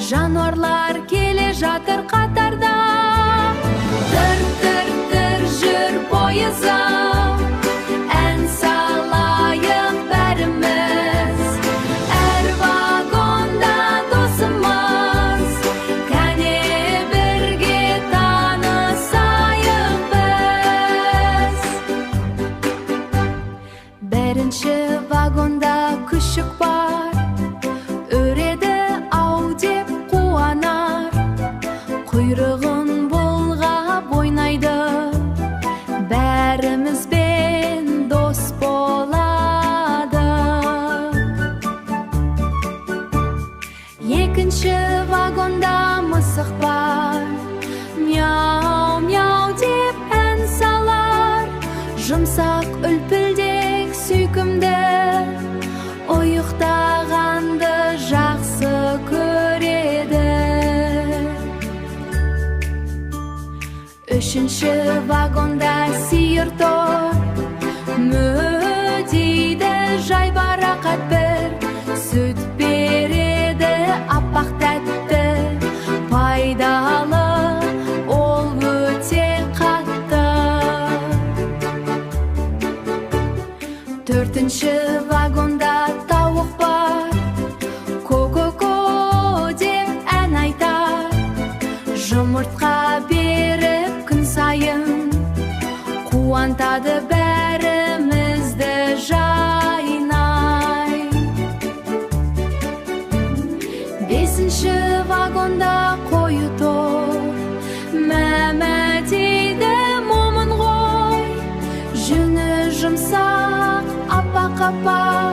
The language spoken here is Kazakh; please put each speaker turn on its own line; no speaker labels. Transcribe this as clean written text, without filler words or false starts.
Жануарлар келе жатыр қатарда. Тыр, тыр, тыр жүр пойызы, ән салайық бәріміз. Әр вагонда досымыз, кәне бірге танысайық біз. Бірінші вагонда күшік бар, өреді ау деп қуанар. Құйрығын бұлғап ойнайды, бәрімізбен дос болады. Екінші вагонда мысық бар, мяу мяу деп ән салар. Жұмсақ үлпілдек сүйкімді, ұйықтағанды жақсы көреді. Үшінші вагонда сиыр тұр, мүдейді жайбарақат бір. Сүт береді аппақ тәтті, пайдалы ол өте қатты. Төртінші вагонда тауық бар, ко-ко-ко деп ән айтар. Жұмыртқа беріп күн сайын, қуантады бәрімізді жайнай. Бесінші вагонда қойы тұр, мә-мә дейді момын ғой. Жүні жұмсақ, аппақ-аппақ,